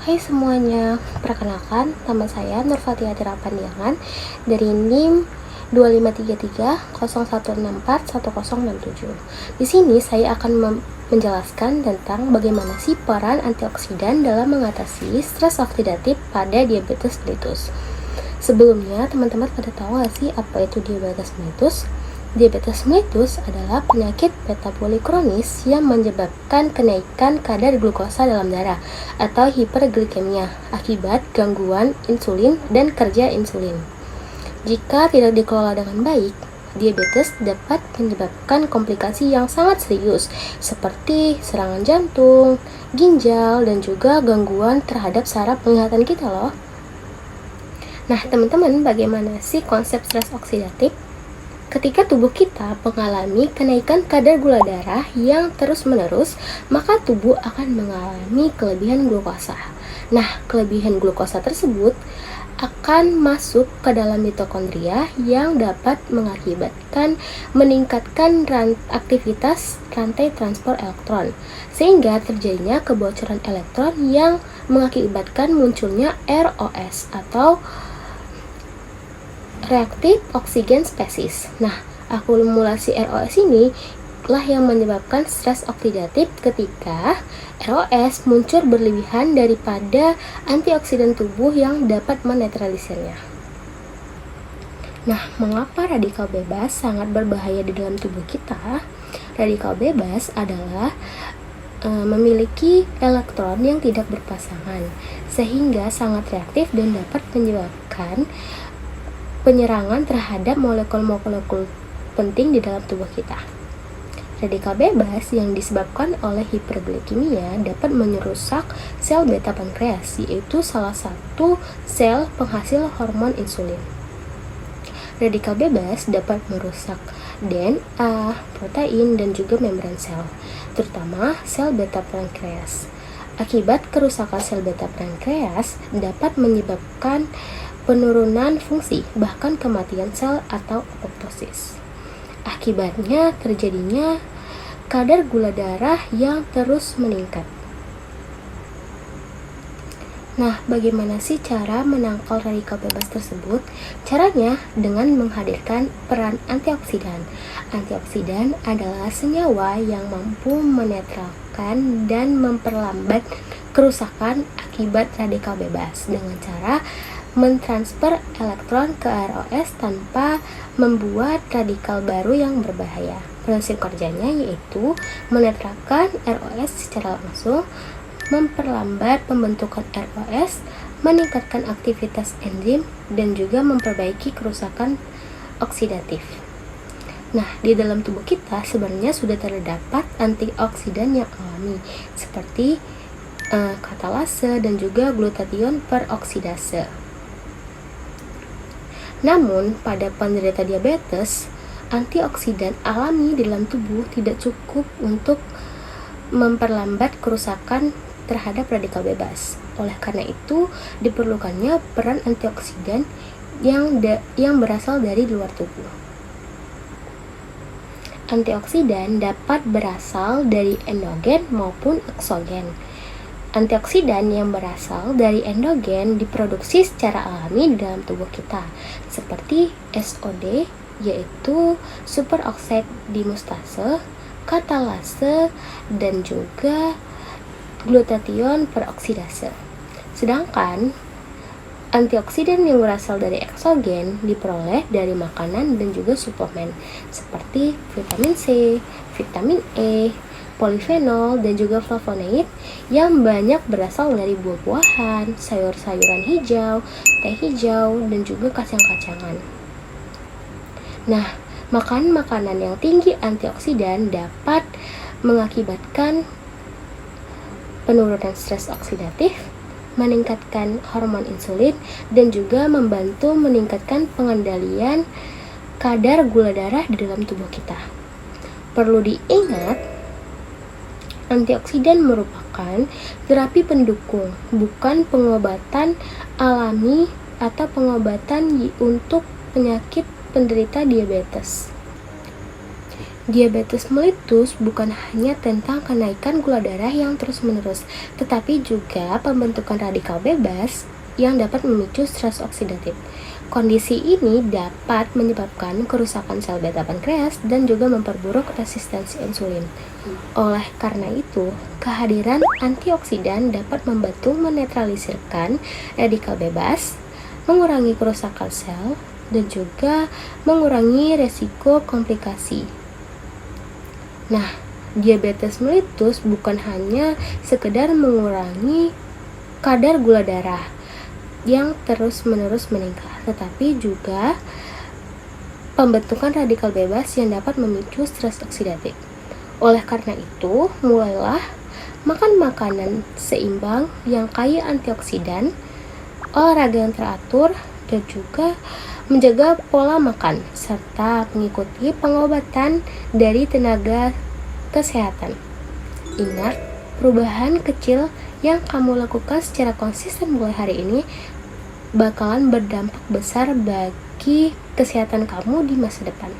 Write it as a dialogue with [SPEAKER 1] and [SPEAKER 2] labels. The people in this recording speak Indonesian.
[SPEAKER 1] Hai semuanya, perkenalkan nama saya Nurfatia Tirapandiangan dari NIM 253301641067. Di sini saya akan menjelaskan tentang bagaimana sih peran antioksidan dalam mengatasi stres oksidatif pada diabetes mellitus. Sebelumnya, teman-teman pada tahu gak sih apa itu diabetes mellitus? Diabetes mellitus adalah penyakit metabolik kronis yang menyebabkan kenaikan kadar glukosa dalam darah atau hiperglikemia akibat gangguan insulin dan kerja insulin. Jika tidak dikelola dengan baik, diabetes dapat menyebabkan komplikasi yang sangat serius seperti serangan jantung, ginjal, dan juga gangguan terhadap saraf penglihatan kita loh. Nah, teman-teman, bagaimana sih konsep stres oksidatif? Ketika tubuh kita mengalami kenaikan kadar gula darah yang terus-menerus, maka tubuh akan mengalami kelebihan glukosa. Nah, kelebihan glukosa tersebut akan masuk ke dalam mitokondria yang dapat mengakibatkan meningkatkan aktivitas rantai transport elektron, sehingga terjadinya kebocoran elektron yang mengakibatkan munculnya ROS atau reaktif oksigen spesis. Nah, akumulasi ROS ini lah yang menyebabkan stres oksidatif ketika ROS muncul berlebihan daripada antioksidan tubuh yang dapat menetralisirnya. Nah, mengapa radikal bebas sangat berbahaya di dalam tubuh kita? Radikal bebas adalah memiliki elektron yang tidak berpasangan, sehingga sangat reaktif dan dapat menyebabkan penyerangan terhadap molekul-molekul penting di dalam tubuh kita. Radikal bebas yang disebabkan oleh hiperglikemia dapat merusak sel beta pankreas, yaitu salah satu sel penghasil hormon insulin. Radikal bebas dapat merusak DNA, protein, dan juga membran sel, terutama sel beta pankreas. Akibat kerusakan sel beta pankreas dapat menyebabkan penurunan fungsi, bahkan kematian sel atau apoptosis. Akibatnya terjadinya kadar gula darah yang terus meningkat. Nah, bagaimana sih cara menangkal radikal bebas tersebut? Caranya dengan menghadirkan peran antioksidan. Antioksidan adalah senyawa yang mampu menetralkan dan memperlambat kerusakan akibat radikal bebas dengan cara mentransfer elektron ke ROS tanpa membuat radikal baru yang berbahaya. Prinsip kerjanya yaitu menetralkan ROS secara langsung, memperlambat pembentukan ROS, meningkatkan aktivitas enzim, dan juga memperbaiki kerusakan oksidatif. Nah, di dalam tubuh kita sebenarnya sudah terdapat antioksidan yang alami seperti katalase dan juga glutathione peroksidase. Namun, pada penderita diabetes, antioksidan alami di dalam tubuh tidak cukup untuk memperlambat kerusakan terhadap radikal bebas. Oleh karena itu, diperlukannya peran antioksidan yang berasal dari luar tubuh. Antioksidan dapat berasal dari endogen maupun eksogen. Antioksidan yang berasal dari endogen diproduksi secara alami di dalam tubuh kita, seperti SOD, yaitu superoksida dimustase, katalase, dan juga glutathione peroksidase. Sedangkan antioksidan yang berasal dari eksogen diperoleh dari makanan dan juga suplemen, seperti vitamin C, vitamin E, polifenol, dan juga flavonoid yang banyak berasal dari buah-buahan, sayur-sayuran hijau, teh hijau, dan juga kacang-kacangan. Nah, makan makanan yang tinggi antioksidan dapat mengakibatkan penurunan stres oksidatif, meningkatkan hormon insulin, dan juga membantu meningkatkan pengendalian kadar gula darah di dalam tubuh kita. Perlu diingat, antioksidan merupakan terapi pendukung, bukan pengobatan alami atau pengobatan untuk penyakit penderita diabetes. Diabetes mellitus bukan hanya tentang kenaikan gula darah yang terus-menerus, tetapi juga pembentukan radikal bebas yang dapat memicu stres oksidatif. Kondisi ini dapat menyebabkan kerusakan sel beta pankreas dan juga memperburuk resistensi insulin. Oleh karena itu, kehadiran antioksidan dapat membantu menetralisirkan radikal bebas, mengurangi kerusakan sel, dan juga mengurangi resiko komplikasi. Nah, diabetes mellitus bukan hanya sekedar mengurangi kadar gula darah yang terus-menerus meningkat, tetapi juga pembentukan radikal bebas yang dapat memicu stres oksidatif. Oleh karena itu, mulailah makan makanan seimbang yang kaya antioksidan, olahraga yang teratur, dan juga menjaga pola makan, serta mengikuti pengobatan dari tenaga kesehatan. Ingat, perubahan kecil yang kamu lakukan secara konsisten mulai hari ini bakalan berdampak besar bagi kesehatan kamu di masa depan.